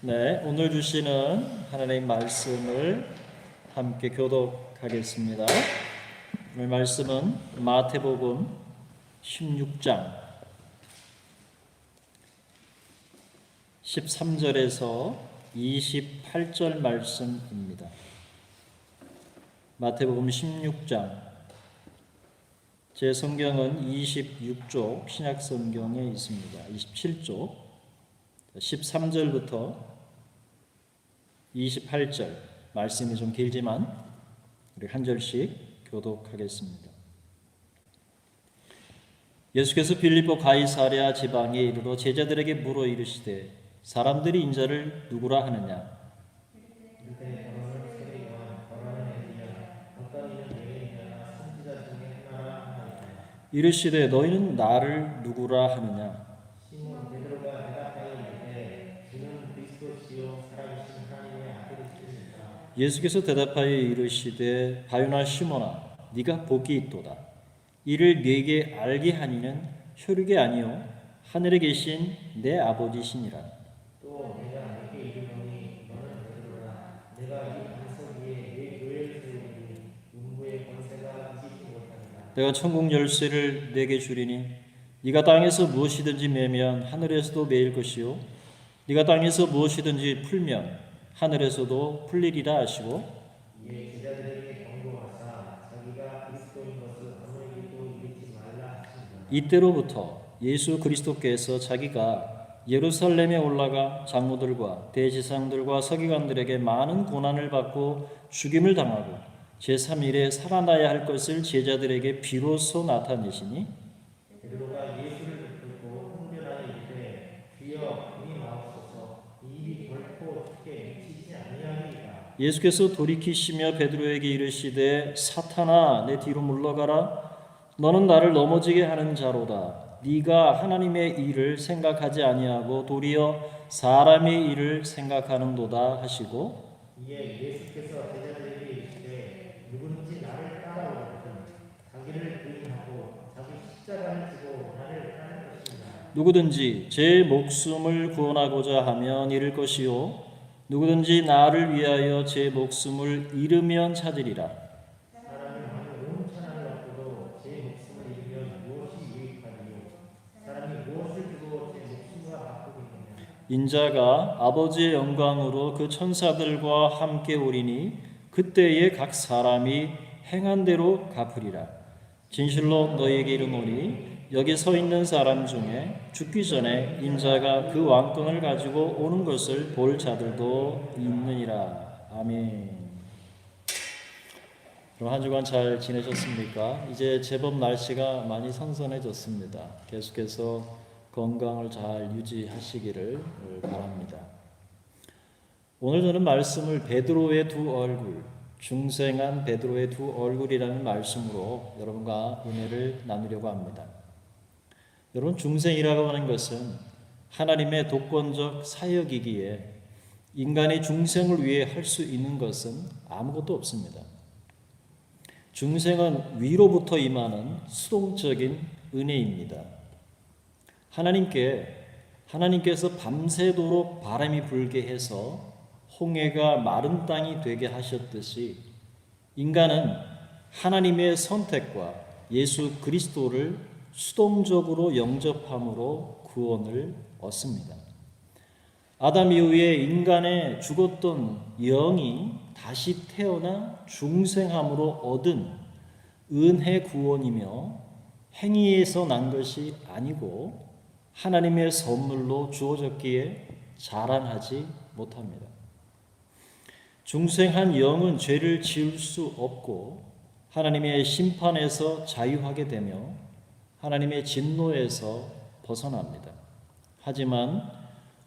네, 오늘 주시는 하나님의 말씀을 함께 교독하겠습니다. 오늘 말씀은 마태복음 16장 13절에서 28절 말씀입니다. 마태복음 16장, 제 성경은 26쪽 신약성경에 있습니다. 27쪽 13절부터 28절, 말씀이 좀 길지만 우리 한 절씩 교독하겠습니다. 예수께서 빌립보 가이사랴 지방에 이르러 제자들에게 물어 이르시되 사람들이 인자를 누구라 하느냐? 이르시되 너희는 나를 누구라 하느냐? 예수께서 대답하여 이르시되 바요나 시몬아 네가 복이 있도다. 이를 네게 알게 하니는 혈육이 아니요 하늘에 계신 내 아버지시니라. 또 내가 네게 이르노니 너는 베드로라. 내가 이 반석 위에 내 교회를 세우리니 음부의 권세가 이기지 못하리라. 내가 천국 열쇠를 네게 주리니 네가 땅에서 무엇이든지 매면 하늘에서도 매일 것이요 네가 땅에서 무엇이든지 풀면 하늘에서도 풀리리라 하시고 이에 제자들에게 경고하사 자기가 그리스도인 것을 아무에게도 이르지 말라 하시니라. 이때로부터 예수 그리스도께서 자기가 예루살렘에 올라가 장로들과 대제사장들과 서기관들에게 많은 고난을 받고 죽임을 당하고 제3일에 살아나야 할 것을 제자들에게 비로소 나타내시니 베드로가 예수를 붙들고 흥변하여 이르되 주여 능히 마옵소서 이 일이 결코 주께 미치지 아니하리이다. 예수께서 돌이키시며 베드로에게 이르시되 사탄아 내 뒤로 물러가라. 너는 나를 넘어지게 하는 자로다. 네가 하나님의 일을 생각하지 아니하고 도리어 사람의 일을 생각하는도다 하시고 이에 예수께서 제자들에게 이르시되 누구든지 나를 따라오거든 자기를 부인하고 자기 십자가를 지고 나를 따를 것이다. 누구든지 제 목숨을 구원하고자 하면 잃을 것이요 누구든지 나를 위하여 제 목숨을 잃으면 찾으리라. 인자가 아버지의 영광으로 그 천사들과 함께 오리니 그때에 각 사람이 행한 대로 갚으리라. 진실로 너희에게 이르노니 여기 서 있는 사람 중에 죽기 전에 인자가 그 왕권을 가지고 오는 것을 볼 자들도 있느니라. 아멘. 그럼 한 주간 잘 지내셨습니까? 이제 제법 날씨가 많이 선선해졌습니다. 계속해서 건강을 잘 유지하시기를 바랍니다. 오늘 저는 말씀을 베드로의 두 얼굴, 중생한 베드로의 두 얼굴이라는 말씀으로 여러분과 은혜를 나누려고 합니다. 여러분, 중생이라고 하는 것은 하나님의 독권적 사역이기에 인간의 중생을 위해 할 수 있는 것은 아무것도 없습니다. 중생은 위로부터 임하는 수동적인 은혜입니다. 하나님께서 밤새도록 바람이 불게 해서 홍해가 마른 땅이 되게 하셨듯이 인간은 하나님의 선택과 예수 그리스도를 수동적으로 영접함으로 구원을 얻습니다. 아담 이후에 인간의 죽었던 영이 다시 태어나 중생함으로 얻은 은혜 구원이며 행위에서 난 것이 아니고 하나님의 선물로 주어졌기에 자랑하지 못합니다. 중생한 영은 죄를 지을 수 없고 하나님의 심판에서 자유하게 되며 하나님의 진노에서 벗어납니다. 하지만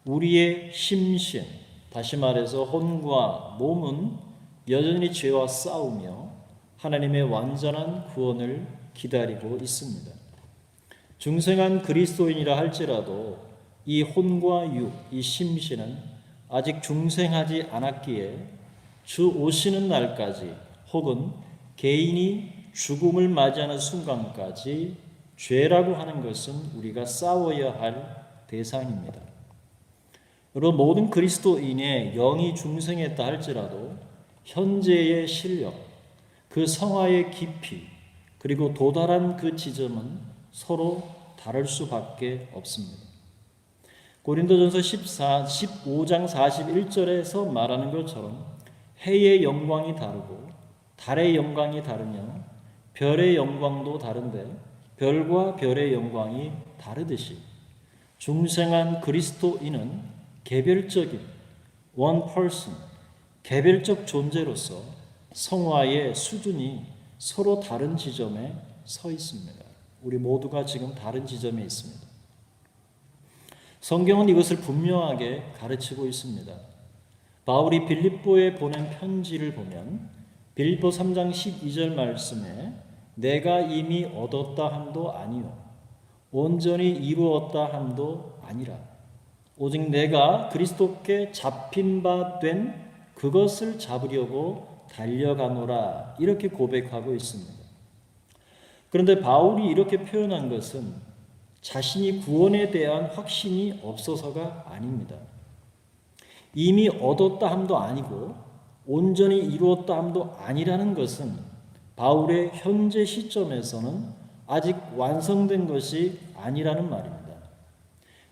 우리의 심신, 다시 말해서 혼과 몸은 여전히 죄와 싸우며 하나님의 완전한 구원을 기다리고 있습니다. 중생한 그리스도인이라 할지라도 이 혼과 육, 이 심신은 아직 중생하지 않았기에 주 오시는 날까지 혹은 개인이 죽음을 맞이하는 순간까지 죄라고 하는 것은 우리가 싸워야 할 대상입니다. 여러분, 모든 그리스도인의 영이 중생했다 할지라도 현재의 실력, 그 성화의 깊이, 그리고 도달한 그 지점은 서로 다를 수밖에 없습니다. 고린도전서 15장 41절에서 말하는 것처럼 해의 영광이 다르고 달의 영광이 다르며 별의 영광도 다른데 별과 별의 영광이 다르듯이 중생한 그리스도인은 개별적인 one person, 개별적 존재로서 성화의 수준이 서로 다른 지점에 서 있습니다. 우리 모두가 지금 다른 지점에 있습니다. 성경은 이것을 분명하게 가르치고 있습니다. 바울이 빌립보에 보낸 편지를 보면 빌립보 3장 12절 말씀에 내가 이미 얻었다 함도 아니요 온전히 이루었다 함도 아니라 오직 내가 그리스도께 잡힌 바 된 그것을 잡으려고 달려가노라 이렇게 고백하고 있습니다. 그런데 바울이 이렇게 표현한 것은 자신이 구원에 대한 확신이 없어서가 아닙니다. 이미 얻었다 함도 아니고 온전히 이루었다 함도 아니라는 것은 바울의 현재 시점에서는 아직 완성된 것이 아니라는 말입니다.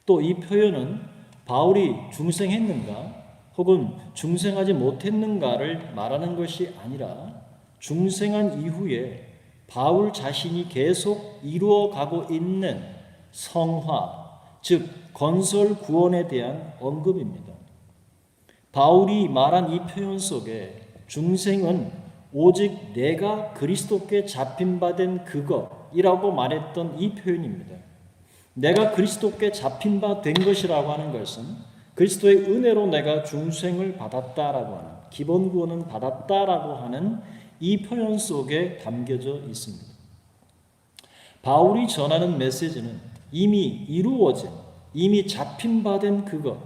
또 이 표현은 바울이 중생했는가 혹은 중생하지 못했는가를 말하는 것이 아니라 중생한 이후에 바울 자신이 계속 이루어가고 있는 성화, 즉 건설 구원에 대한 언급입니다. 바울이 말한 이 표현 속에 중생은 오직 내가 그리스도께 잡힌 바 된 그것이라고 말했던 이 표현입니다. 내가 그리스도께 잡힌 바 된 것이라고 하는 것은 그리스도의 은혜로 내가 중생을 받았다라고 하는, 기본 구원은 받았다라고 하는 이 표현 속에 담겨져 있습니다. 바울이 전하는 메시지는 이미 이루어진, 이미 잡힌 바 된 그것,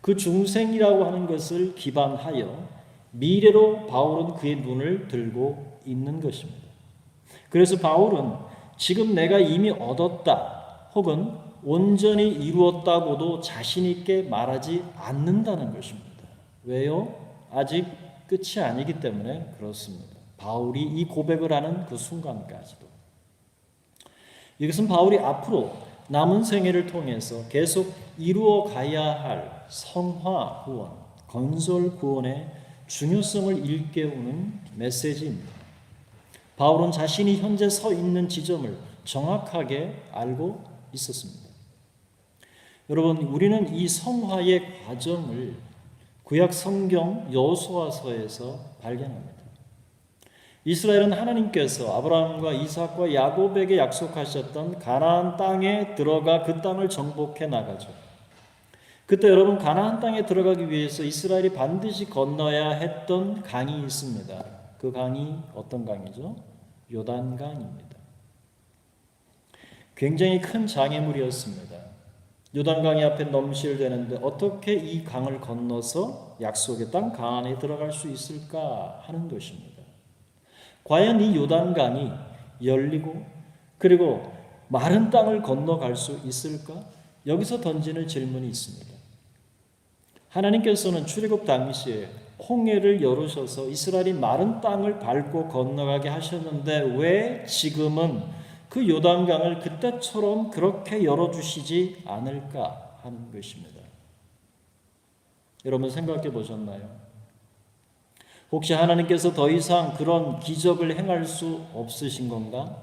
그 중생이라고 하는 것을 기반하여 미래로 바울은 그의 눈을 들고 있는 것입니다. 그래서 바울은 지금 내가 이미 얻었다 혹은 온전히 이루었다고도 자신 있게 말하지 않는다는 것입니다. 왜요? 아직 끝이 아니기 때문에 그렇습니다. 바울이 이 고백을 하는 그 순간까지도. 이것은 바울이 앞으로 남은 생애를 통해서 계속 이루어 가야 할 성화 구원, 건설 구원의 중요성을 일깨우는 메시지입니다. 바울은 자신이 현재 서 있는 지점을 정확하게 알고 있었습니다. 여러분, 우리는 이 성화의 과정을 구약 성경 여호수아서에서 발견합니다. 이스라엘은 하나님께서 아브라함과 이삭과 야곱에게 약속하셨던 가나안 땅에 들어가 그 땅을 정복해 나가죠. 그때 여러분, 가나안 땅에 들어가기 위해서 이스라엘이 반드시 건너야 했던 강이 있습니다. 그 강이 어떤 강이죠? 요단강입니다. 굉장히 큰 장애물이었습니다. 요단강이 앞에 넘실대는데 어떻게 이 강을 건너서 약속의 땅 가나안에 들어갈 수 있을까 하는 것입니다. 과연 이 요단강이 열리고 그리고 마른 땅을 건너갈 수 있을까? 여기서 던지는 질문이 있습니다. 하나님께서는 출애굽 당시에 홍해를 열으셔서 이스라엘이 마른 땅을 밟고 건너가게 하셨는데 왜 지금은 그 요단강을 그때처럼 그렇게 열어주시지 않을까 하는 것입니다. 여러분 생각해 보셨나요? 혹시 하나님께서 더 이상 그런 기적을 행할 수 없으신 건가?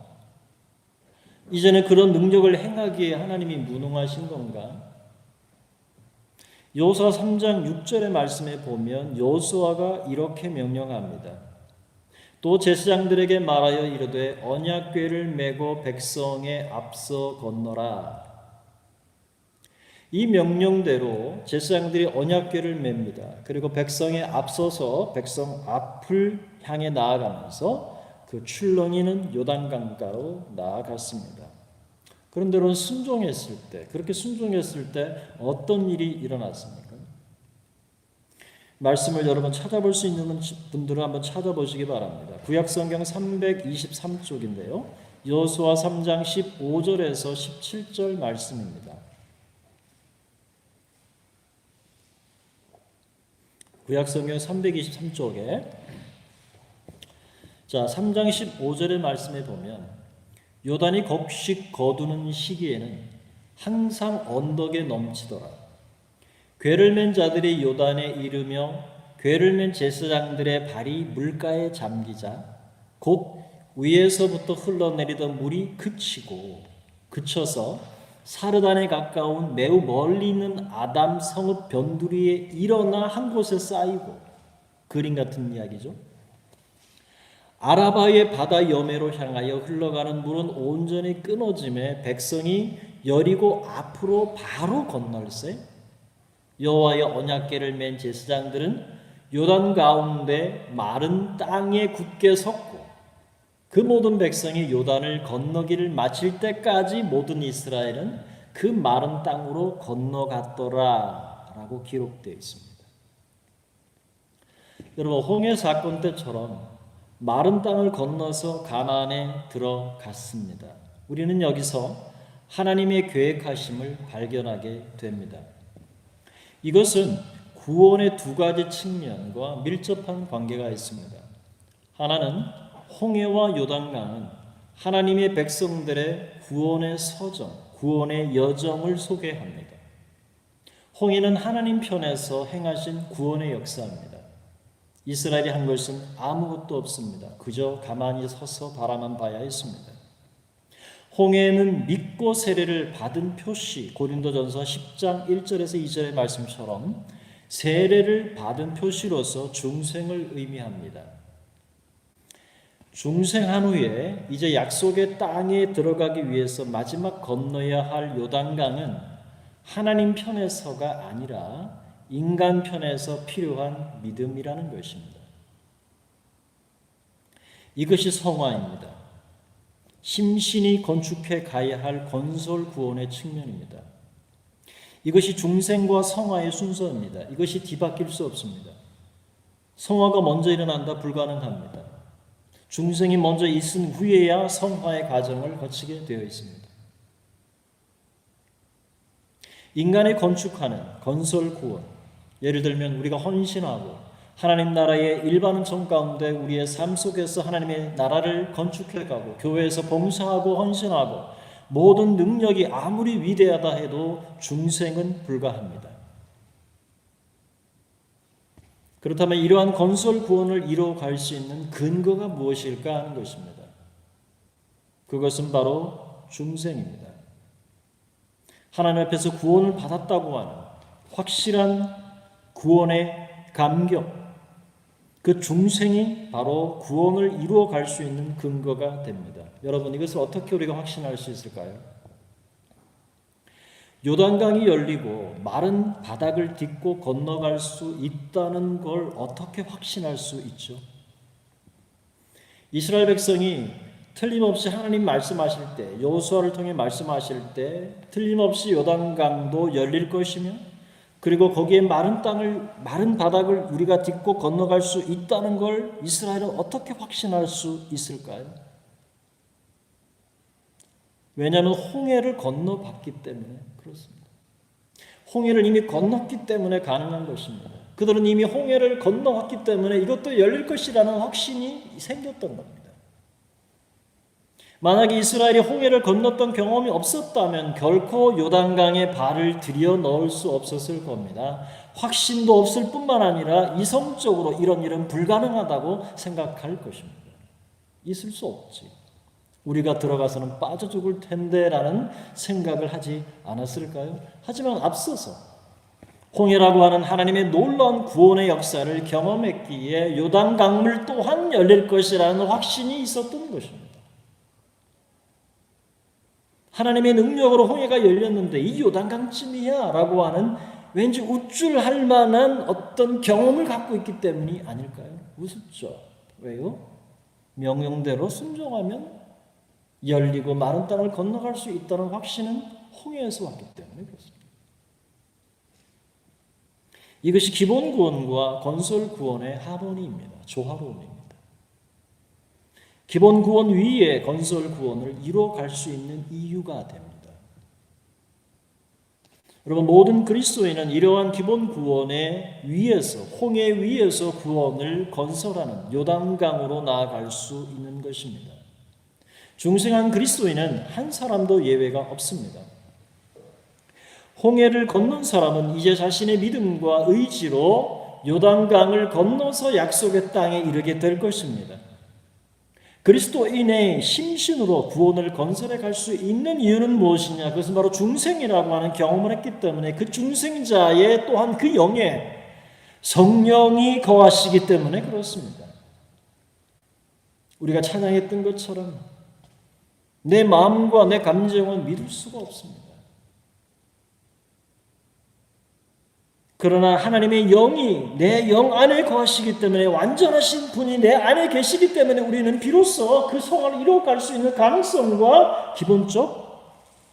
이제는 그런 능력을 행하기에 하나님이 무능하신 건가? 여호수아 3장 6절의 말씀에 보면 여호수아가 이렇게 명령합니다. 또 제사장들에게 말하여 이르되 언약궤를 메고 백성에 앞서 건너라. 이 명령대로 제사장들이 언약궤를 맵니다. 그리고 백성에 앞서서 백성 앞을 향해 나아가면서 그 출렁이는 요단강가로 나아갔습니다. 그런데 여러분 순종했을 때, 그렇게 순종했을 때 어떤 일이 일어났습니까? 말씀을 여러분 찾아볼 수 있는 분들은 한번 찾아보시기 바랍니다. 구약성경 323쪽인데요. 여호수아 3장 15절에서 17절 말씀입니다. 구약성경 323쪽에 자 3장 15절의 말씀에 보면 요단이 곡식 거두는 시기에는 항상 언덕에 넘치더라. 궤를 맨 자들이 요단에 이르며 궤를 맨 제사장들의 발이 물가에 잠기자 곧 위에서부터 흘러내리던 물이 그쳐서 사르단에 가까운 매우 멀리 있는 아담 성읍 변두리에 일어나 한 곳에 쌓이고, 그림 같은 이야기죠. 아라바의 바다 여매로 향하여 흘러가는 물은 온전히 끊어짐에 백성이 여리고 앞으로 바로 건널세 여호와의 언약궤를 맨 제사장들은 요단 가운데 마른 땅에 굳게 섰고 그 모든 백성이 요단을 건너기를 마칠 때까지 모든 이스라엘은 그 마른 땅으로 건너갔더라 라고 기록되어 있습니다. 여러분, 홍해 사건 때처럼 마른 땅을 건너서 가나안에 들어갔습니다. 우리는 여기서 하나님의 계획하심을 발견하게 됩니다. 이것은 구원의 두 가지 측면과 밀접한 관계가 있습니다. 하나는 홍해와 요단강은 하나님의 백성들의 구원의 서정, 구원의 여정을 소개합니다. 홍해는 하나님 편에서 행하신 구원의 역사입니다. 이스라엘이 한 것은 아무것도 없습니다. 그저 가만히 서서 바라만 봐야 했습니다. 홍해는 믿고 세례를 받은 표시, 고린도전서 10장 1절에서 2절의 말씀처럼 세례를 받은 표시로서 중생을 의미합니다. 중생한 후에 이제 약속의 땅에 들어가기 위해서 마지막 건너야 할 요단강은 하나님 편에서가 아니라 인간 편에서 필요한 믿음이라는 것입니다. 이것이 성화입니다. 심신이 건축해 가야 할 건설 구원의 측면입니다. 이것이 중생과 성화의 순서입니다. 이것이 뒤바뀔 수 없습니다. 성화가 먼저 일어난다 불가능합니다. 중생이 먼저 있은 후에야 성화의 과정을 거치게 되어 있습니다. 인간의 건축하는 건설 구원, 예를 들면 우리가 헌신하고 하나님 나라의 일반 은총 가운데 우리의 삶 속에서 하나님의 나라를 건축해가고 교회에서 봉사하고 헌신하고 모든 능력이 아무리 위대하다 해도 중생은 불가합니다. 그렇다면 이러한 건설 구원을 이루어갈 수 있는 근거가 무엇일까 하는 것입니다. 그것은 바로 중생입니다. 하나님 앞에서 구원을 받았다고 하는 확실한 구원의 감격, 그 중생이 바로 구원을 이루어갈 수 있는 근거가 됩니다. 여러분, 이것을 어떻게 우리가 확신할 수 있을까요? 요단강이 열리고 마른 바닥을 딛고 건너갈 수 있다는 걸 어떻게 확신할 수 있죠? 이스라엘 백성이 틀림없이 하나님 말씀하실 때, 여호수아를 통해 말씀하실 때 틀림없이 요단강도 열릴 것이며 그리고 거기에 마른 바닥을 우리가 딛고 건너갈 수 있다는 걸 이스라엘은 어떻게 확신할 수 있을까요? 왜냐하면 홍해를 건너봤기 때문에 그렇습니다. 홍해를 이미 건넜기 때문에 가능한 것입니다. 그들은 이미 홍해를 건너왔기 때문에 이것도 열릴 것이라는 확신이 생겼던 겁니다. 만약에 이스라엘이 홍해를 건넜던 경험이 없었다면 결코 요단강에 발을 들여 넣을 수 없었을 겁니다. 확신도 없을 뿐만 아니라 이성적으로 이런 일은 불가능하다고 생각할 것입니다. 있을 수 없지. 우리가 들어가서는 빠져 죽을 텐데 라는 생각을 하지 않았을까요? 하지만 앞서서 홍해라고 하는 하나님의 놀라운 구원의 역사를 경험했기에 요단 강물 또한 열릴 것이라는 확신이 있었던 것입니다. 하나님의 능력으로 홍해가 열렸는데 이 요단강쯤이야 라고 하는 왠지 우쭐할 만한 어떤 경험을 갖고 있기 때문이 아닐까요? 우습죠. 왜요? 명령대로 순종하면 열리고 마른 땅을 건너갈 수 있다는 확신은 홍해에서 왔기 때문에 그렇습니다. 이것이 기본 구원과 건설 구원의 하모니입니다. 조화로움입니다. 기본 구원 위에 건설 구원을 이루어갈 수 있는 이유가 됩니다. 여러분, 모든 그리스도인은 이러한 기본 구원의 위에서, 홍해 위에서 구원을 건설하는 요단강으로 나아갈 수 있는 것입니다. 중생한 그리스도인은 한 사람도 예외가 없습니다. 홍해를 건넌 사람은 이제 자신의 믿음과 의지로 요단강을 건너서 약속의 땅에 이르게 될 것입니다. 그리스도인의 심신으로 구원을 건설해 갈 수 있는 이유는 무엇이냐? 그것은 바로 중생이라고 하는 경험을 했기 때문에 그 중생자의 또한 그 영에 성령이 거하시기 때문에 그렇습니다. 우리가 찬양했던 것처럼 내 마음과 내 감정은 믿을 수가 없습니다. 그러나 하나님의 영이 내 영 안에 거하시기 때문에, 완전하신 분이 내 안에 계시기 때문에 우리는 비로소 그 소원을 이루어갈 수 있는 가능성과 기본적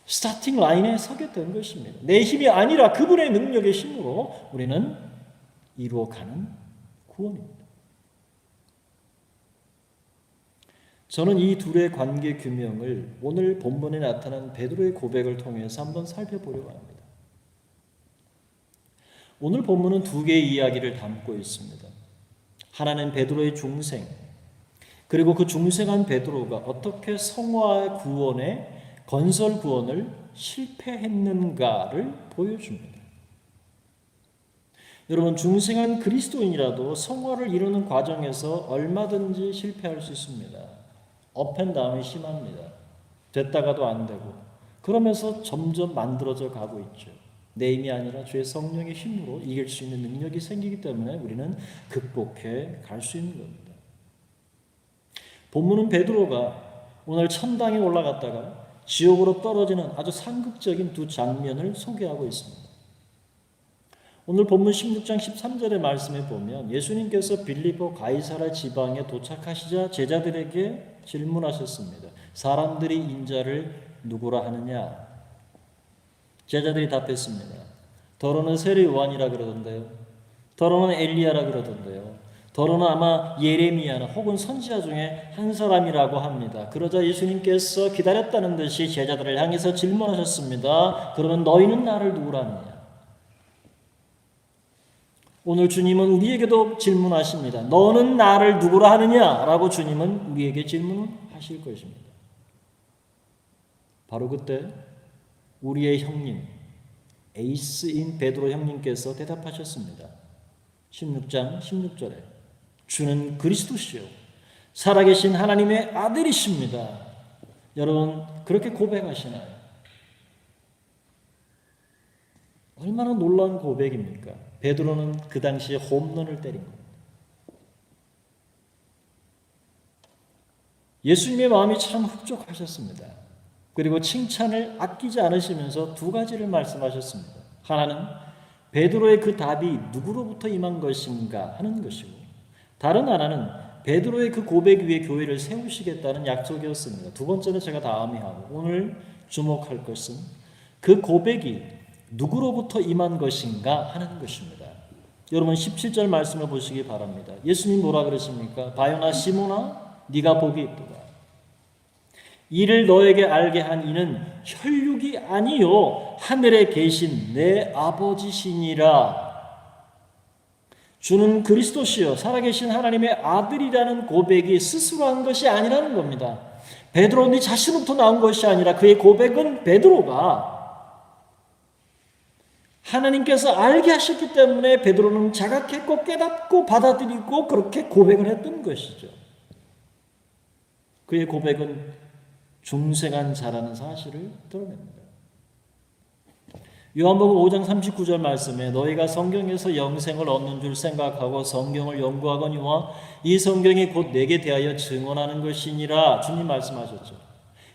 스타팅 라인에 서게 된 것입니다. 내 힘이 아니라 그분의 능력의 힘으로 우리는 이루어가는 구원입니다. 저는 이 둘의 관계 규명을 오늘 본문에 나타난 베드로의 고백을 통해서 한번 살펴보려고 합니다. 오늘 본문은 두 개의 이야기를 담고 있습니다. 하나는 베드로의 중생, 그리고 그 중생한 베드로가 어떻게 성화 구원의 건설 구원을 실패했는가를 보여줍니다. 여러분, 중생한 그리스도인이라도 성화를 이루는 과정에서 얼마든지 실패할 수 있습니다. 업앤다운이 심합니다. 됐다가도 안 되고, 그러면서 점점 만들어져 가고 있죠. 내 힘이 아니라 주의 성령의 힘으로 이길 수 있는 능력이 생기기 때문에 우리는 극복해 갈 수 있는 겁니다. 본문은 베드로가 오늘 천당에 올라갔다가 지옥으로 떨어지는 아주 상극적인 두 장면을 소개하고 있습니다. 오늘 본문 16장 13절의 말씀에 보면 예수님께서 빌립보 가이사랴 지방에 도착하시자 제자들에게 질문하셨습니다. 사람들이 인자를 누구라 하느냐? 제자들이 답했습니다. 더러는 세례 요한이라 그러던데요. 더러는 엘리야라 그러던데요. 더러는 아마 예레미야나 혹은 선지자 중에 한 사람이라고 합니다. 그러자 예수님께서 기다렸다는 듯이 제자들을 향해서 질문하셨습니다. 그러면 너희는 나를 누구라 하느냐? 오늘 주님은 우리에게도 질문하십니다. 너는 나를 누구라 하느냐? 라고 주님은 우리에게 질문하실 것입니다. 바로 그때 우리의 형님, 에이스인 베드로 형님께서 대답하셨습니다. 16장 16절에 주는 그리스도시요 살아계신 하나님의 아들이십니다. 여러분, 그렇게 고백하시나요? 얼마나 놀라운 고백입니까? 베드로는 그 당시에 홈런을 때린 겁니다. 예수님의 마음이 참 흡족하셨습니다. 그리고 칭찬을 아끼지 않으시면서 두 가지를 말씀하셨습니다. 하나는 베드로의 그 답이 누구로부터 임한 것인가 하는 것이고, 다른 하나는 베드로의 그 고백 위에 교회를 세우시겠다는 약속이었습니다. 두 번째는 제가 다음에 하고, 오늘 주목할 것은 그 고백이 누구로부터 임한 것인가 하는 것입니다. 여러분 17절 말씀을 보시기 바랍니다. 예수님 뭐라 그러십니까? 바요나 시몬아 네가 복이 있도다. 이를 너에게 알게 한 이는 혈육이 아니요 하늘에 계신 내 아버지시니라. 주는 그리스도시요 살아계신 하나님의 아들이라는 고백이 스스로 한 것이 아니라는 겁니다. 베드로 네 자신부터 나온 것이 아니라 그의 고백은 베드로가 하나님께서 알게 하셨기 때문에 베드로는 자각했고 깨닫고 받아들이고 그렇게 고백을 했던 것이죠. 그의 고백은 중생한 자라는 사실을 드러냅니다. 요한복음 5장 39절 말씀에 너희가 성경에서 영생을 얻는 줄 생각하고 성경을 연구하거니와 이 성경이 곧 내게 대하여 증언하는 것이니라 주님 말씀하셨죠.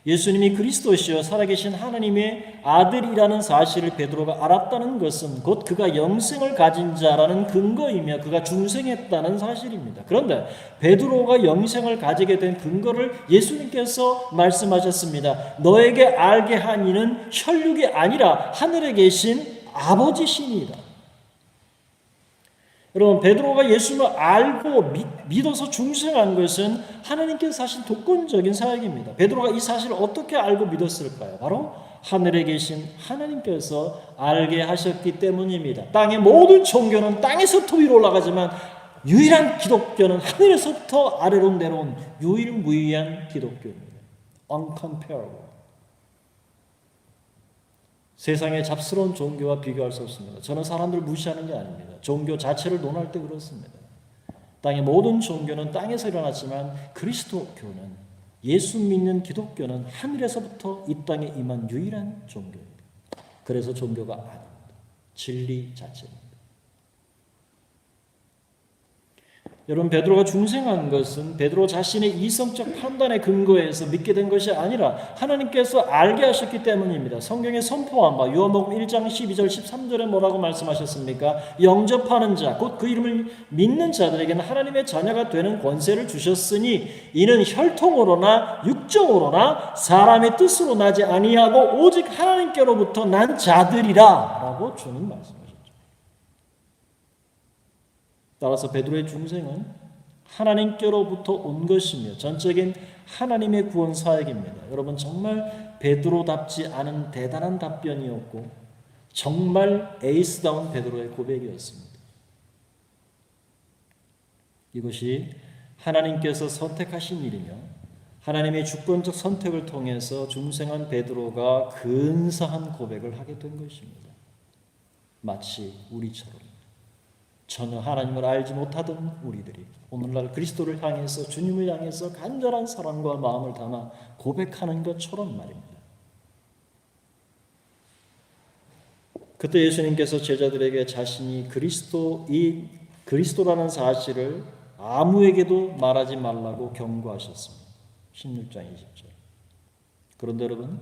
예수님이 그리스도시요 살아계신 하나님의 아들이라는 사실을 베드로가 알았다는 것은 곧 그가 영생을 가진 자라는 근거이며 그가 중생했다는 사실입니다. 그런데 베드로가 영생을 가지게 된 근거를 예수님께서 말씀하셨습니다. 너에게 알게 한 이는 혈육이 아니라 하늘에 계신 아버지시니이다. 여러분, 베드로가 예수님을 알고 믿어서 중생한 것은 하나님께서 하신 독권적인 사역입니다. 베드로가 이 사실을 어떻게 알고 믿었을까요? 바로 하늘에 계신 하나님께서 알게 하셨기 때문입니다. 땅의 모든 종교는 땅에서부터 위로 올라가지만 유일한 기독교는 하늘에서부터 아래로 내려온 유일무이한 기독교입니다. Uncomparable. 세상의 잡스러운 종교와 비교할 수 없습니다. 저는 사람들 무시하는 게 아닙니다. 종교 자체를 논할 때 그렇습니다. 땅의 모든 종교는 땅에서 일어났지만 그리스도교는, 예수 믿는 기독교는 하늘에서부터 이 땅에 임한 유일한 종교입니다. 그래서 종교가 아닙니다. 진리 자체입니다. 여러분, 베드로가 중생한 것은 베드로 자신의 이성적 판단에 근거해서 믿게 된 것이 아니라 하나님께서 알게 하셨기 때문입니다. 성경에 선포한 바 요한복음 1장 12절 13절에 뭐라고 말씀하셨습니까? 영접하는 자, 곧 그 이름을 믿는 자들에게는 하나님의 자녀가 되는 권세를 주셨으니 이는 혈통으로나 육정으로나 사람의 뜻으로 나지 아니하고 오직 하나님께로부터 난 자들이라 라고 주는 말씀이십니다. 따라서 베드로의 중생은 하나님께로부터 온 것이며 전적인 하나님의 구원 사역입니다. 여러분, 정말 베드로답지 않은 대단한 답변이었고 정말 에이스다운 베드로의 고백이었습니다. 이것이 하나님께서 선택하신 일이며 하나님의 주권적 선택을 통해서 중생한 베드로가 근사한 고백을 하게 된 것입니다. 마치 우리처럼 전혀 하나님을 알지 못하던 우리들이 오늘날 그리스도를 향해서, 주님을 향해서 간절한 사랑과 마음을 담아 고백하는 것처럼 말입니다. 그때 예수님께서 제자들에게 자신이 그리스도라는 사실을 아무에게도 말하지 말라고 경고하셨습니다. 16장 20절. 그런데 여러분,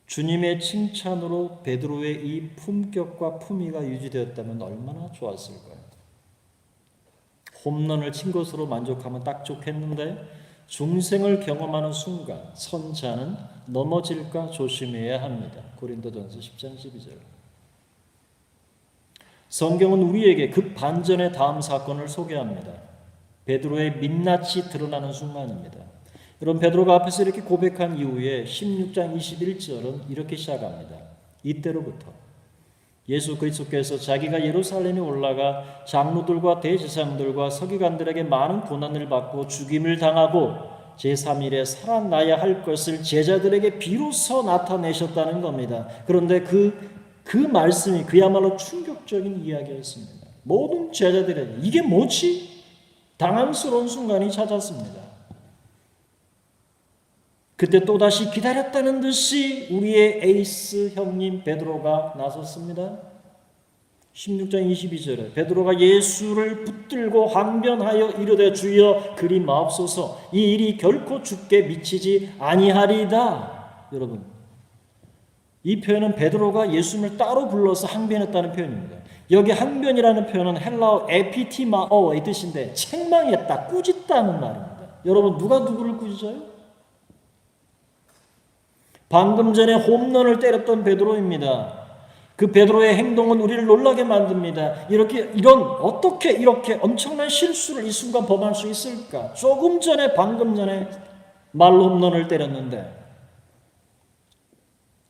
주님의 칭찬으로 베드로의 이 품격과 품위가 유지되었다면 얼마나 좋았을까요? 홈런을 친 것으로 만족하면 딱 좋겠는데 중생을 경험하는 순간 선자는 넘어질까 조심해야 합니다. 고린도전서 10장 12절. 성경은 우리에게 그 반전의 다음 사건을 소개합니다. 베드로의 민낯이 드러나는 순간입니다. 여러분, 베드로가 앞에서 이렇게 고백한 이후에 16장 21절은 이렇게 시작합니다. 이때로부터 예수 그리스도께서 자기가 예루살렘에 올라가 장로들과 대제사장들과 서기관들에게 많은 고난을 받고 죽임을 당하고 제3일에 살아나야 할 것을 제자들에게 비로소 나타내셨다는 겁니다. 그런데 그 말씀이 그야말로 충격적인 이야기였습니다. 모든 제자들에게 이게 뭐지? 당황스러운 순간이 찾았습니다. 그때 또다시 기다렸다는 듯이 우리의 에이스 형님 베드로가 나섰습니다. 16장 22절에 베드로가 예수를 붙들고 항변하여 이르되 주여 그리 마옵소서 이 일이 결코 주께 미치지 아니하리이다. 여러분, 이 표현은 베드로가 예수님을 따로 불러서 항변했다는 표현입니다. 여기 항변이라는 표현은 헬라어 에피티마어의 뜻인데 책망했다, 꾸짖다는 말입니다. 여러분, 누가 누구를 꾸짖어요? 방금 전에 홈런을 때렸던 베드로입니다. 그 베드로의 행동은 우리를 놀라게 만듭니다. 어떻게 이렇게 엄청난 실수를 이 순간 범할 수 있을까? 방금 전에 말로 홈런을 때렸는데,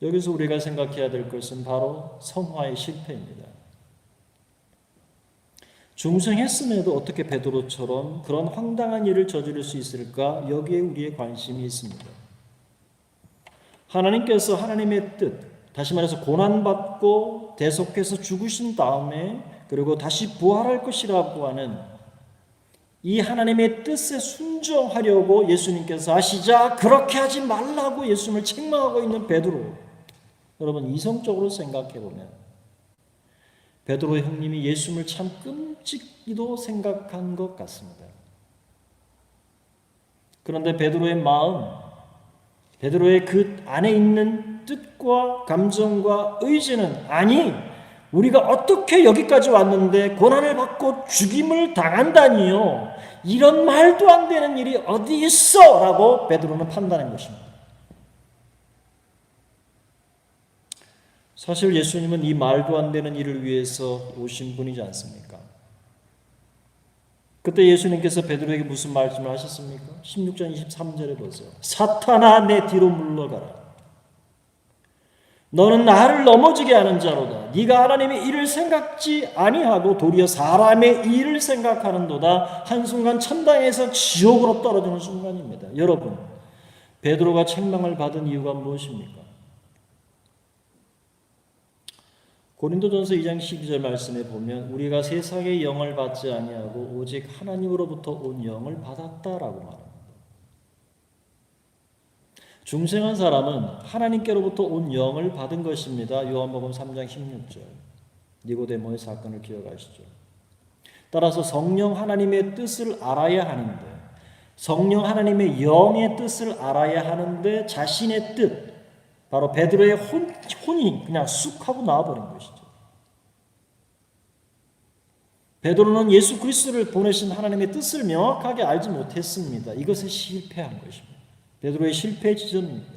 여기서 우리가 생각해야 될 것은 바로 성화의 실패입니다. 중생했음에도 어떻게 베드로처럼 그런 황당한 일을 저지를 수 있을까? 여기에 우리의 관심이 있습니다. 하나님께서 하나님의 뜻, 다시 말해서 고난받고 대속해서 죽으신 다음에 그리고 다시 부활할 것이라고 하는 이 하나님의 뜻에 순종하려고 예수님께서 하시자 그렇게 하지 말라고 예수님을 책망하고 있는 베드로. 여러분, 이성적으로 생각해 보면 베드로의 형님이 예수님을 참 끔찍이도 생각한 것 같습니다. 그런데 베드로의 마음, 베드로의 그 안에 있는 뜻과 감정과 의지는 아니, 우리가 어떻게 여기까지 왔는데 고난을 받고 죽임을 당한다니요. 이런 말도 안 되는 일이 어디 있어? 라고 베드로는 판단한 것입니다. 사실 예수님은 이 말도 안 되는 일을 위해서 오신 분이지 않습니까? 그때 예수님께서 베드로에게 무슨 말씀을 하셨습니까? 16장 23절에 보세요. 사탄아 내 뒤로 물러가라. 너는 나를 넘어지게 하는 자로다. 네가 하나님의 일을 생각지 아니하고 도리어 사람의 일을 생각하는도다. 한순간 천당에서 지옥으로 떨어지는 순간입니다. 여러분, 베드로가 책망을 받은 이유가 무엇입니까? 고린도전서 2장 12절 말씀에 보면 우리가 세상의 영을 받지 아니하고 오직 하나님으로부터 온 영을 받았다라고 말합니다. 중생한 사람은 하나님께로부터 온 영을 받은 것입니다. 요한복음 3장 16절 니고데모의 사건을 기억하시죠. 따라서 성령 하나님의 뜻을 알아야 하는데, 성령 하나님의 영의 뜻을 알아야 하는데 자신의 뜻, 바로 베드로의 혼이 그냥 쑥 하고 나와버린 것이죠. 베드로는 예수 그리스도를 보내신 하나님의 뜻을 명확하게 알지 못했습니다. 이것에 실패한 것입니다. 베드로의 실패 지점입니다.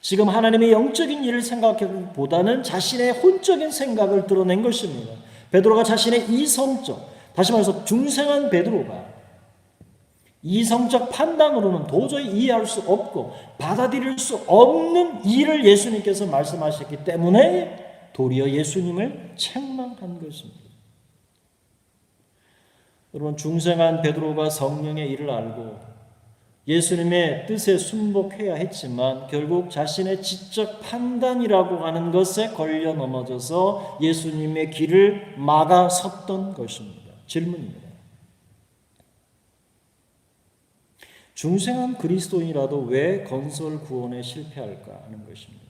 지금 하나님의 영적인 일을 생각하기보다는 자신의 혼적인 생각을 드러낸 것입니다. 베드로가 자신의 이성적, 다시 말해서 중생한 베드로가 이성적 판단으로는 도저히 이해할 수 없고 받아들일 수 없는 일을 예수님께서 말씀하셨기 때문에 도리어 예수님을 책망한 것입니다. 여러분, 중생한 베드로가 성령의 일을 알고 예수님의 뜻에 순복해야 했지만 결국 자신의 지적 판단이라고 하는 것에 걸려 넘어져서 예수님의 길을 막아섰던 것입니다. 질문입니다. 중생한 그리스도인이라도 왜 건설 구원에 실패할까 하는 것입니다.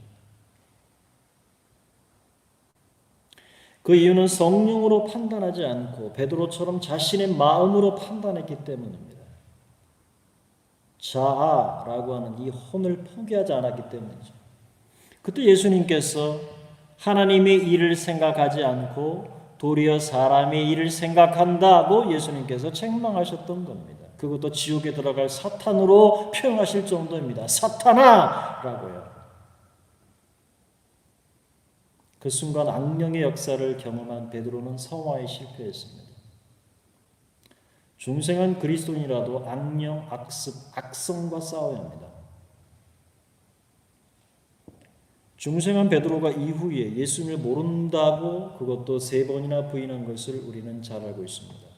그 이유는 성령으로 판단하지 않고 베드로처럼 자신의 마음으로 판단했기 때문입니다. 자아라고 하는 이 혼을 포기하지 않았기 때문이죠. 그때 예수님께서 하나님의 일을 생각하지 않고 도리어 사람의 일을 생각한다고 예수님께서 책망하셨던 겁니다. 그것도 지옥에 들어갈 사탄으로 표현하실 정도입니다. 사탄아라고요. 그 순간 악령의 역사를 경험한 베드로는 성화에 실패했습니다. 중생한 그리스도인이라도 악령, 악성과 싸워야 합니다. 중생한 베드로가 이후에 예수님을 모른다고 그것도 3번이나 부인한 것을 우리는 잘 알고 있습니다.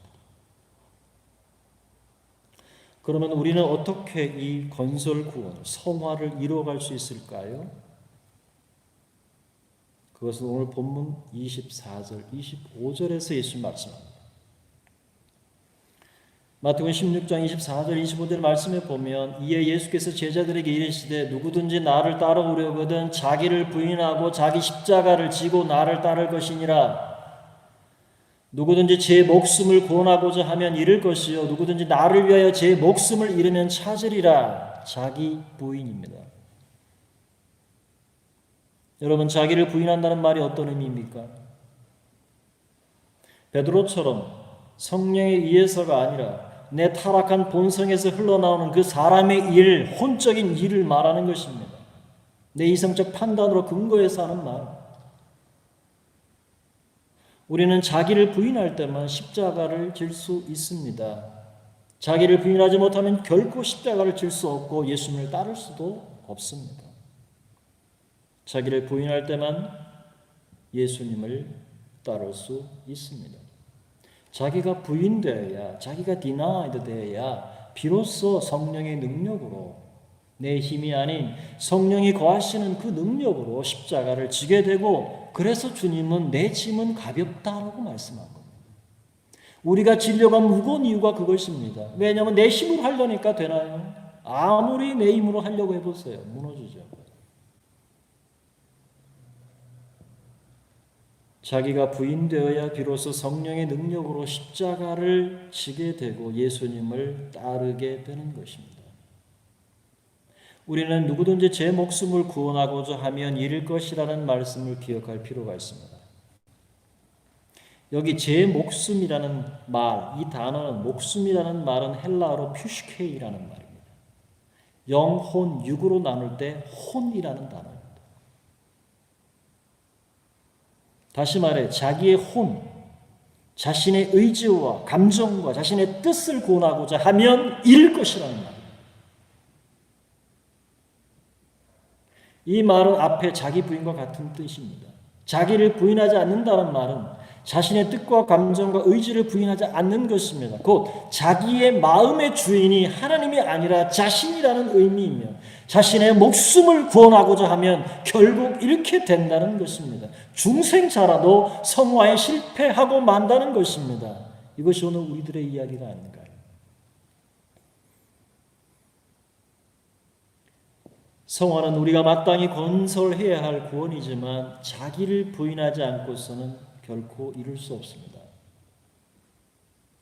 그러면 우리는 어떻게 이 건설 구원, 성화를 이루어갈 수 있을까요? 그것은 오늘 본문 24절, 25절에서 예수님 말씀합니다. 마태복음 16장 24절 25절 말씀에 보면 이에 예수께서 제자들에게 이르시되 누구든지 나를 따라오려거든 자기를 부인하고 자기 십자가를 지고 나를 따를 것이니라. 누구든지 제 목숨을 구원하고자 하면 잃을 것이요 누구든지 나를 위하여 제 목숨을 잃으면 찾으리라. 자기 부인입니다. 여러분, 자기를 부인한다는 말이 어떤 의미입니까? 베드로처럼 성령에 의해서가 아니라 내 타락한 본성에서 흘러나오는 그 사람의 일, 혼적인 일을 말하는 것입니다. 내 이성적 판단으로 근거해서 하는 말. 우리는 자기를 부인할 때만 십자가를 질 수 있습니다. 자기를 부인하지 못하면 결코 십자가를 질 수 없고 예수님을 따를 수도 없습니다. 자기를 부인할 때만 예수님을 따를 수 있습니다. 자기가 부인되어야, 자기가 디나이드 되어야 비로소 성령의 능력으로, 내 힘이 아닌 성령이 거하시는 그 능력으로 십자가를 지게 되고, 그래서 주님은 내 짐은 가볍다라고 말씀한 겁니다. 우리가 진료가 무거운 이유가 그것입니다. 왜냐하면 내 힘으로 하려니까 되나요? 아무리 내 힘으로 하려고 해보세요. 무너지죠. 자기가 부인되어야 비로소 성령의 능력으로 십자가를 지게 되고 예수님을 따르게 되는 것입니다. 우리는 누구든지 제 목숨을 구원하고자 하면 잃을 것이라는 말씀을 기억할 필요가 있습니다. 여기 제 목숨이라는 말, 이 단어는 목숨이라는 말은 헬라어로 퓨시케이라는 말입니다. 영혼, 육으로 나눌 때 혼이라는 단어입니다. 다시 말해 자기의 혼, 자신의 의지와 감정과 자신의 뜻을 구원하고자 하면 잃을 것이라는 말입니다. 이 말은 앞에 자기 부인과 같은 뜻입니다. 자기를 부인하지 않는다는 말은 자신의 뜻과 감정과 의지를 부인하지 않는 것입니다. 곧 자기의 마음의 주인이 하나님이 아니라 자신이라는 의미이며 자신의 목숨을 구원하고자 하면 결국 잃게 된다는 것입니다. 중생자라도 성화에 실패하고 만다는 것입니다. 이것이 오늘 우리들의 이야기가 아닌가요? 성화는 우리가 마땅히 건설해야 할 구원이지만 자기를 부인하지 않고서는 결코 이룰 수 없습니다.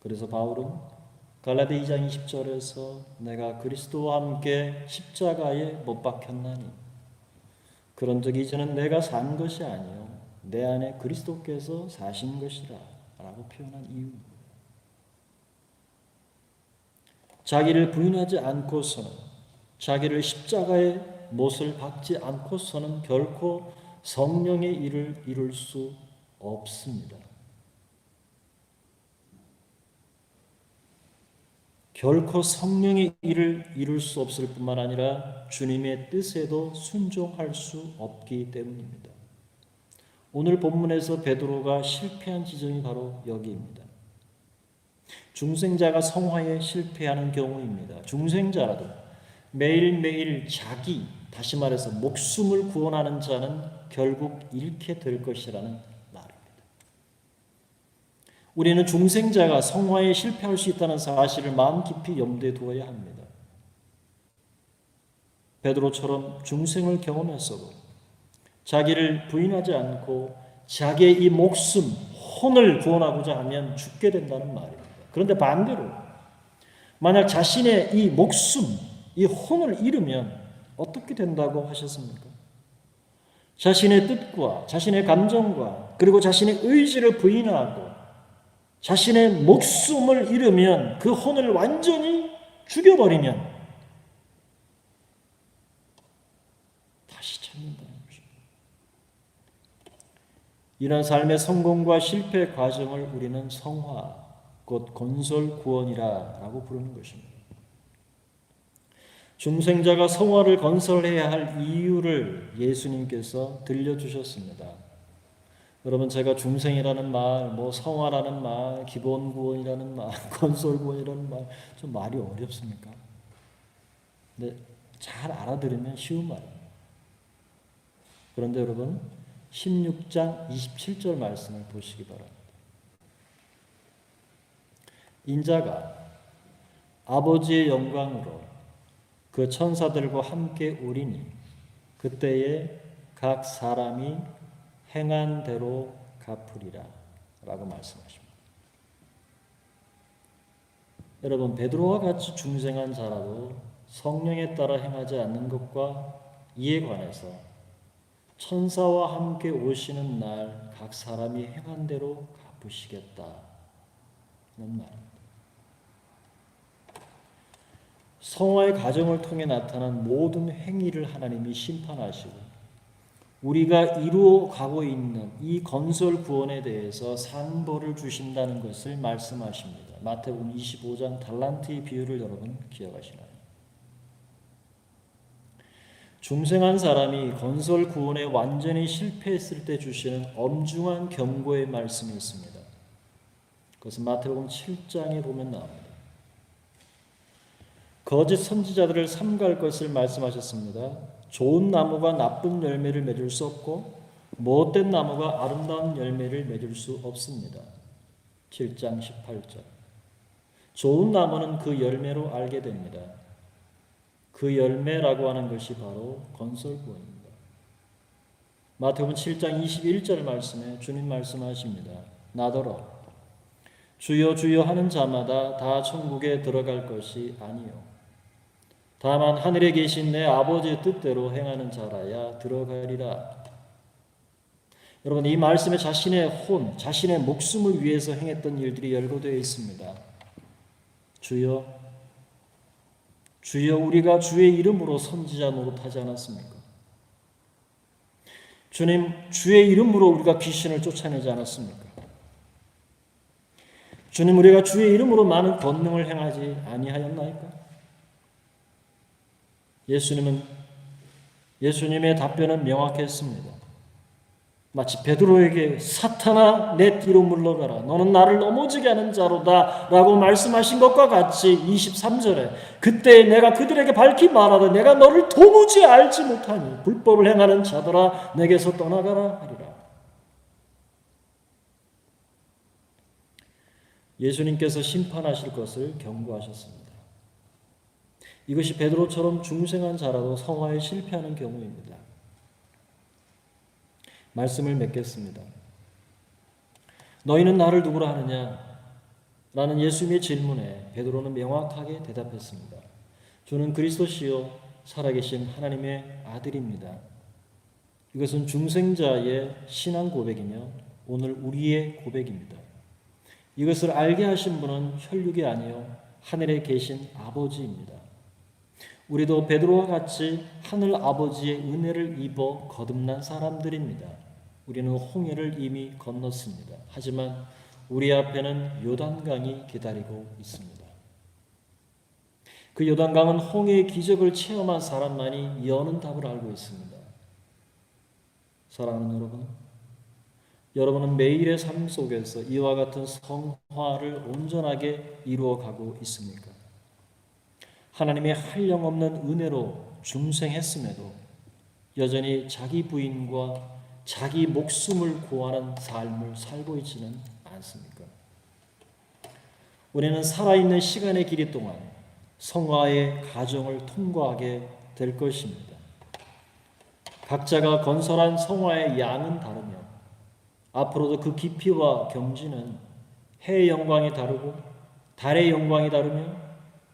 그래서 바울은 갈라디 2장 20절에서 내가 그리스도와 함께 십자가에 못 박혔나니 그런즉 이제는 내가 산 것이 아니요 내 안에 그리스도께서 사신 것이라 라고 표현한 이유입니다. 자기를 부인하지 않고서는 자기를 십자가에 못을 박지 않고서는 결코 성령의 일을 이룰 수 없습니다. 결코 성령의 일을 이룰 수 없을 뿐만 아니라 주님의 뜻에도 순종할 수 없기 때문입니다. 오늘 본문에서 베드로가 실패한 지점이 바로 여기입니다. 중생자가 성화에 실패하는 경우입니다. 중생자라도 매일매일 다시 말해서 목숨을 구원하는 자는 결국 잃게 될 것이라는 말입니다. 우리는 중생자가 성화에 실패할 수 있다는 사실을 마음 깊이 염두에 두어야 합니다. 베드로처럼 중생을 경험했어도 자기를 부인하지 않고 자기의 이 목숨, 혼을 구원하고자 하면 죽게 된다는 말입니다. 그런데 반대로 만약 자신의 이 목숨, 이 혼을 잃으면 어떻게 된다고 하셨습니까? 자신의 뜻과 자신의 감정과 그리고 자신의 의지를 부인하고 자신의 목숨을 잃으면 그 혼을 완전히 죽여버리면 다시 찾는다는 것입니다. 이런 삶의 성공과 실패 과정을 우리는 성화, 곧 건설 구원이라고 부르는 것입니다. 중생자가 성화를 건설해야 할 이유를 예수님께서 들려주셨습니다. 여러분, 제가 중생이라는 말, 성화라는 말, 기본 구원이라는 말, 건설 구원이라는 말, 좀 말이 어렵습니까? 근데 잘 알아들으면 쉬운 말입니다. 그런데 여러분, 16장 27절 말씀을 보시기 바랍니다. 인자가 아버지의 영광으로 그 천사들과 함께 오리니 그때에 각 사람이 행한 대로 갚으리라 라고 말씀하십니다. 여러분, 베드로와 같이 중생한 자라도 성령에 따라 행하지 않는 것과 이에 관해서 천사와 함께 오시는 날 각 사람이 행한 대로 갚으시겠다는 말입니다. 성화의 과정을 통해 나타난 모든 행위를 하나님이 심판하시고 우리가 이루어 가고 있는 이 건설 구원에 대해서 상벌을 주신다는 것을 말씀하십니다. 마태복음 25장 달란트의 비유를 여러분 기억하시나요? 중생한 사람이 건설 구원에 완전히 실패했을 때 주시는 엄중한 경고의 말씀이 있습니다. 그것은 마태복음 7장에 보면 나옵니다. 거짓 선지자들을 삼갈 것을 말씀하셨습니다. 좋은 나무가 나쁜 열매를 맺을 수 없고 못된 나무가 아름다운 열매를 맺을 수 없습니다. 7장 18절. 좋은 나무는 그 열매로 알게 됩니다. 그 열매라고 하는 것이 바로 건설구원입니다. 마태복음 7장 21절 말씀에 주님 말씀하십니다. 나더러 주여 주여 하는 자마다 다 천국에 들어갈 것이 아니요 다만 하늘에 계신 내 아버지의 뜻대로 행하는 자라야 들어가리라. 여러분, 이 말씀에 자신의 혼, 자신의 목숨을 위해서 행했던 일들이 열거되어 있습니다. 주여, 주여 우리가 주의 이름으로 선지자 노릇하지 않았습니까? 주님, 주의 이름으로 우리가 귀신을 쫓아내지 않았습니까? 주님, 우리가 주의 이름으로 많은 권능을 행하지 아니하였나이까? 예수님은 예수님의 답변은 명확했습니다. 마치 베드로에게 사탄아 내 뒤로 물러가라 너는 나를 넘어지게 하는 자로다 라고 말씀하신 것과 같이 23절에 그때 내가 그들에게 밝히 말하되 내가 너를 도무지 알지 못하니 불법을 행하는 자들아 내게서 떠나가라 하리라. 예수님께서 심판하실 것을 경고하셨습니다. 이것이 베드로처럼 중생한 자라도 성화에 실패하는 경우입니다. 말씀을 맺겠습니다. 너희는 나를 누구라 하느냐? 라는 예수님의 질문에 베드로는 명확하게 대답했습니다. 주는 그리스도시요 살아계신 하나님의 아들입니다. 이것은 중생자의 신앙 고백이며 오늘 우리의 고백입니다. 이것을 알게 하신 분은 혈육이 아니요 하늘에 계신 아버지입니다. 우리도 베드로와 같이 하늘 아버지의 은혜를 입어 거듭난 사람들입니다. 우리는 홍해를 이미 건넜습니다. 하지만 우리 앞에는 요단강이 기다리고 있습니다. 그 요단강은 홍해의 기적을 체험한 사람만이 여는 답을 알고 있습니다. 사랑하는 여러분, 여러분은 매일의 삶 속에서 이와 같은 성화를 온전하게 이루어가고 있습니까? 하나님의 한량없는 은혜로 중생했음에도 여전히 자기 부인과 자기 목숨을 구하는 삶을 살고 있지는 않습니까? 우리는 살아있는 시간의 길이 동안 성화의 과정을 통과하게 될 것입니다. 각자가 건설한 성화의 양은 다르며 앞으로도 그 깊이와 경지는 해의 영광이 다르고 달의 영광이 다르며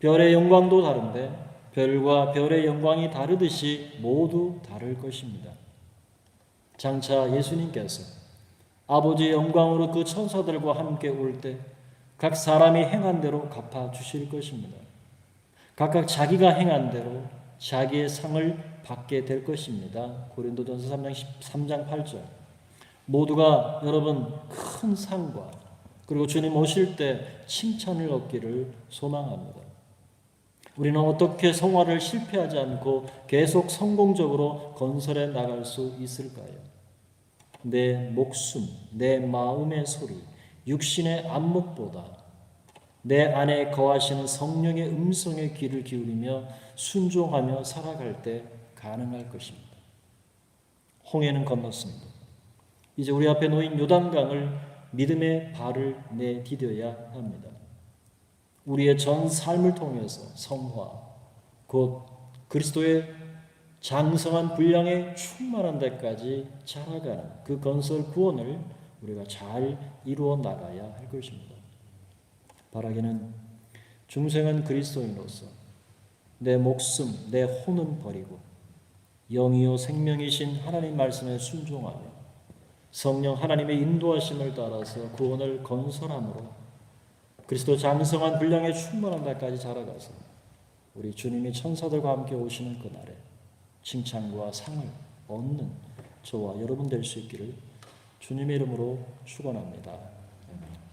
별의 영광도 다른데 별과 별의 영광이 다르듯이 모두 다를 것입니다. 장차 예수님께서 아버지의 영광으로 그 천사들과 함께 올 때 각 사람이 행한 대로 갚아 주실 것입니다. 각각 자기가 행한 대로 자기의 상을 받게 될 것입니다. 고린도전서 3장 8절. 모두가 여러분 큰 상과 그리고 주님 오실 때 칭찬을 얻기를 소망합니다. 우리는 어떻게 성화를 실패하지 않고 계속 성공적으로 건설해 나갈 수 있을까요? 내 목숨, 내 마음의 소리, 육신의 안목보다 내 안에 거하시는 성령의 음성에 귀를 기울이며 순종하며 살아갈 때 가능할 것입니다. 홍해는 건넜습니다. 이제 우리 앞에 놓인 요단강을 믿음의 발을 내디뎌야 합니다. 우리의 전 삶을 통해서 성화, 곧 그리스도의 장성한 분량에 충만한 데까지 자라가는 그 건설 구원을 우리가 잘 이루어 나가야 할 것입니다. 바라기는 중생은 그리스도인으로서 내 목숨, 내 혼은 버리고 영이요 생명이신 하나님 말씀에 순종하며 성령 하나님의 인도하심을 따라서 구원을 건설함으로 그리스도 장성한 분량에 충만한 데까지 자라가서 우리 주님이 천사들과 함께 오시는 그날에 칭찬과 상을 얻는 저와 여러분 될 수 있기를 주님의 이름으로 축원합니다. 아멘.